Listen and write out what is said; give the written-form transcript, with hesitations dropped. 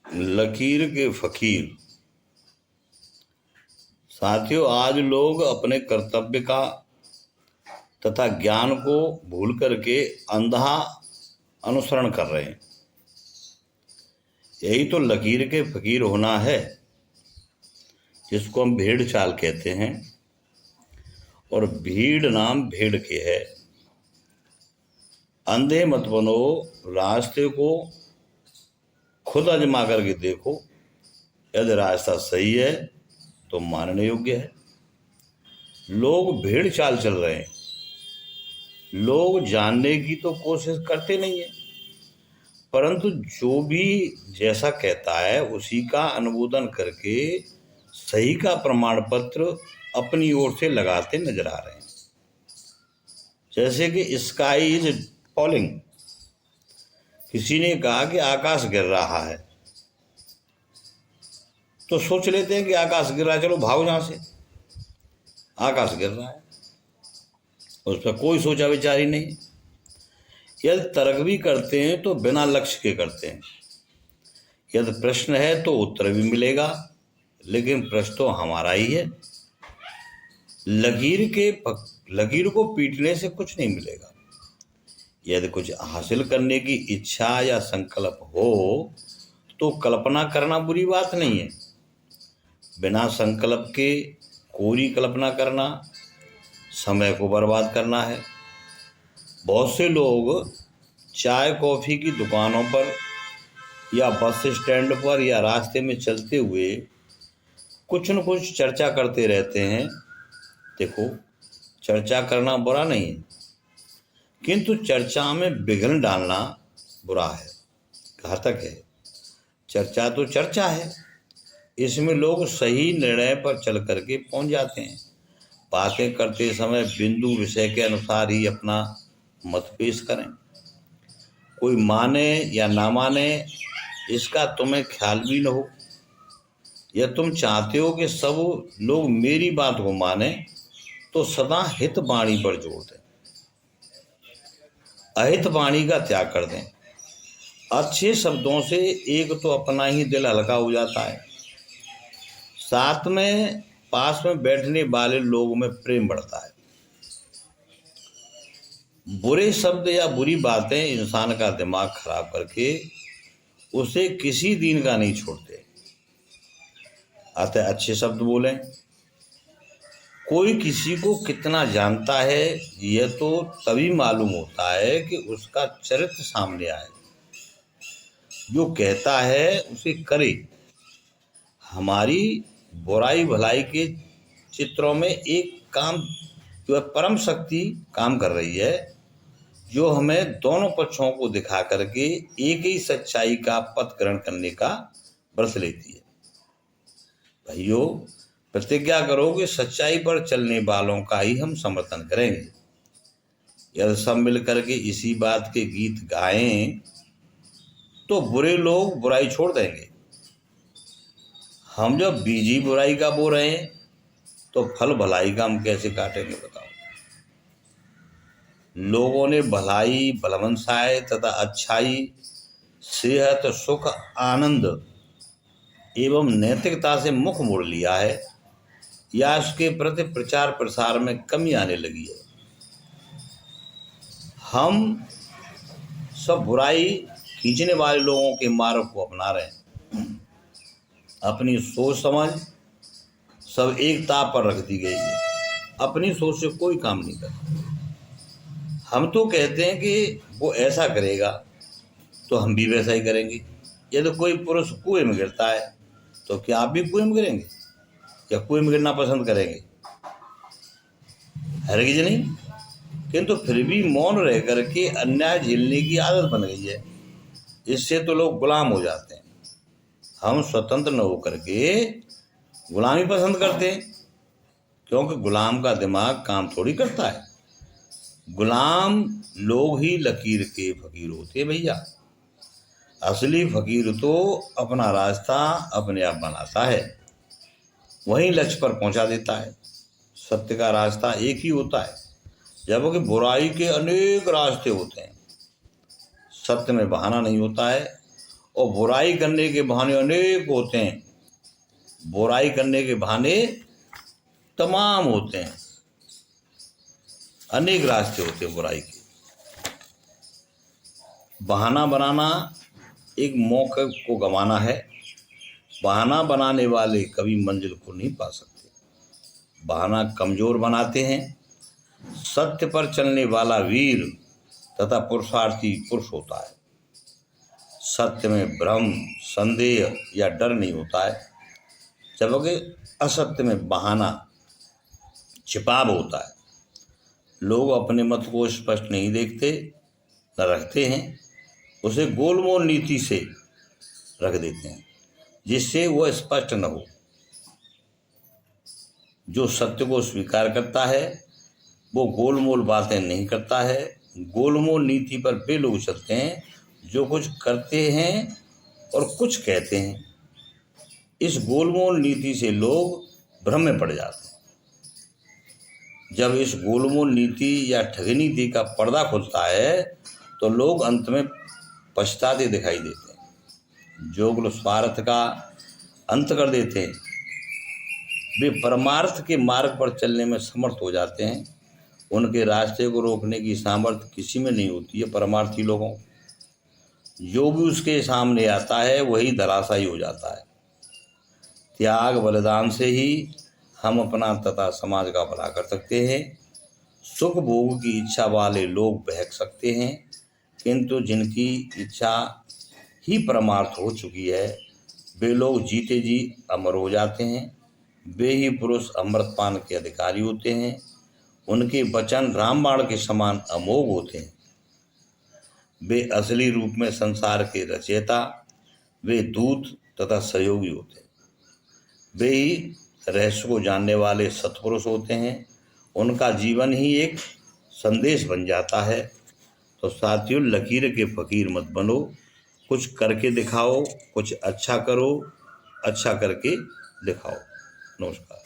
लकीर के फकीर। साथियों, आज लोग अपने कर्तव्य का तथा ज्ञान को भूल करके अंधा अनुसरण कर रहे हैं। यही तो लकीर के फकीर होना है, जिसको हम भेड़ चाल कहते हैं। और भीड़ नाम भेड़ के है। अंधे मत बनो, रास्ते को खुद आजमा करके देखो। यदि रास्ता सही है तो मानने योग्य है। लोग भेड़ चाल चल रहे हैं, लोग जानने की तो कोशिश करते नहीं है, परंतु जो भी जैसा कहता है उसी का अनुमोदन करके सही का प्रमाण पत्र अपनी ओर से लगाते नजर आ रहे हैं। जैसे कि स्काई इज फॉलिंग, किसी ने कहा कि आकाश गिर रहा है, तो सोच लेते हैं कि आकाश गिर रहा है, चलो भागो जहां से, आकाश गिर रहा है, उस पर कोई सोचा विचारी नहीं। यदि तर्क भी करते हैं तो बिना लक्ष्य के करते हैं। यदि प्रश्न है तो उत्तर भी मिलेगा, लेकिन प्रश्न तो हमारा ही है। लकीर को पीटने से कुछ नहीं मिलेगा। यदि कुछ हासिल करने की इच्छा या संकल्प हो तो कल्पना करना बुरी बात नहीं है। बिना संकल्प के कोरी कल्पना करना समय को बर्बाद करना है। बहुत से लोग चाय कॉफ़ी की दुकानों पर या बस स्टैंड पर या रास्ते में चलते हुए कुछ न कुछ चर्चा करते रहते हैं। देखो, चर्चा करना बुरा नहीं है, किंतु चर्चा में विघ्न डालना बुरा है, घातक है। चर्चा तो चर्चा है, इसमें लोग सही निर्णय पर चल करके पहुंच जाते हैं। बातें करते समय बिंदु विषय के अनुसार ही अपना मत पेश करें। कोई माने या ना माने इसका तुम्हें ख्याल भी न हो, या तुम चाहते हो कि सब लोग मेरी बात को माने, तो सदा हित वाणी पर जोर दें, अहित वाणी का त्याग कर दें। अच्छे शब्दों से एक तो अपना ही दिल हल्का हो जाता है, साथ में पास में बैठने वाले लोगों में प्रेम बढ़ता है। बुरे शब्द या बुरी बातें इंसान का दिमाग खराब करके उसे किसी दिन का नहीं छोड़ते। अतः अच्छे शब्द बोलें। कोई किसी को कितना जानता है यह तो तभी मालूम होता है कि उसका चरित्र सामने आए। जो कहता है उसे करे। हमारी बुराई भलाई के चित्रों में एक काम जो है परम शक्ति काम कर रही है, जो हमें दोनों पक्षों को दिखा करके एक ही सच्चाई का पथ ग्रहण करने का व्रत लेती है। भाइयों, प्रतिज्ञा करो कि सच्चाई पर चलने वालों का ही हम समर्थन करेंगे। यदि सब मिलकर के इसी बात के गीत गाएं तो बुरे लोग बुराई छोड़ देंगे। हम जब बीज ही बुराई का बो रहे हैं तो फल भलाई का हम कैसे काटेंगे बताओ। लोगों ने भलाई, भलवंसाई तथा अच्छाई, सेहत, सुख, आनंद एवं नैतिकता से मुख मोड़ लिया है, या उसके प्रति प्रचार प्रसार में कमी आने लगी है। हम सब बुराई खींचने वाले लोगों के मार्ग को अपना रहे हैं। अपनी सोच समझ सब एक ताप पर रख दी गई है। अपनी सोच से कोई काम नहीं करता। हम तो कहते हैं कि वो ऐसा करेगा तो हम भी वैसा ही करेंगे। यदि कोई पुरुष कुएं में गिरता है तो क्या आप भी कुएं में गिरेंगे या कुएं में गिरना पसंद करेंगे? हरगिज नहीं। किंतु फिर भी मौन रह करके अन्याय झेलने की आदत बन गई है। इससे तो लोग गुलाम हो जाते हैं। हम स्वतंत्र न होकर के गुलामी पसंद करते हैं, क्योंकि गुलाम का दिमाग काम थोड़ी करता है। गुलाम लोग ही लकीर के फकीर होते हैं भैया। असली फकीर तो अपना रास्ता अपने आप बनाता है, वहीं लक्ष्य पर पहुंचा देता है। सत्य का रास्ता एक ही होता है, जबकि बुराई के अनेक रास्ते होते हैं। सत्य में बहाना नहीं होता है और बुराई करने के बहाने अनेक होते हैं, बुराई करने के बहाने तमाम होते हैं, अनेक रास्ते होते हैं बुराई के। बहाना बनाना एक मौके को गंवाना है। बहाना बनाने वाले कभी मंजिल को नहीं पा सकते। बहाना कमजोर बनाते हैं। सत्य पर चलने वाला वीर तथा पुरुषार्थी पुरुष होता है। सत्य में भ्रम, संदेह या डर नहीं होता है, जबकि असत्य में बहाना, छिपाव होता है। लोग अपने मत को स्पष्ट नहीं देखते न रखते हैं, उसे गोलमोल नीति से रख देते हैं जिससे वह स्पष्ट न हो। जो सत्य को स्वीकार करता है वो गोलमोल बातें नहीं करता है। गोलमोल नीति पर वे लोग चलते हैं जो कुछ करते हैं और कुछ कहते हैं। इस गोलमोल नीति से लोग भ्रम में पड़ जाते हैं। जब इस गोलमोल नीति या ठगी नीति का पर्दा खुलता है तो लोग अंत में पछताते दिखाई देते हैं। जो लोग स्वार्थ का अंत कर देते हैं वे परमार्थ के मार्ग पर चलने में समर्थ हो जाते हैं। उनके रास्ते को रोकने की सामर्थ्य किसी में नहीं होती है। परमार्थी लोगों, जो भी उसके सामने आता है वही धराशायी हो जाता है। त्याग बलिदान से ही हम अपना तथा समाज का भला कर सकते हैं। सुख भोग की इच्छा वाले लोग बहक सकते हैं, किंतु जिनकी इच्छा ही परमार्थ हो चुकी है वे लोग जीते जी अमर हो जाते हैं। वे ही पुरुष अमृतपान के अधिकारी होते हैं। उनके वचन रामबाण के समान अमोघ होते हैं। वे असली रूप में संसार के रचयिता, वे दूत तथा सहयोगी होते हैं। वे ही रहस्य को जानने वाले सत्पुरुष होते हैं। उनका जीवन ही एक संदेश बन जाता है। तो साथियों, लकीर के फकीर मत बनो, कुछ करके दिखाओ, कुछ अच्छा करो, अच्छा करके दिखाओ। नमस्कार।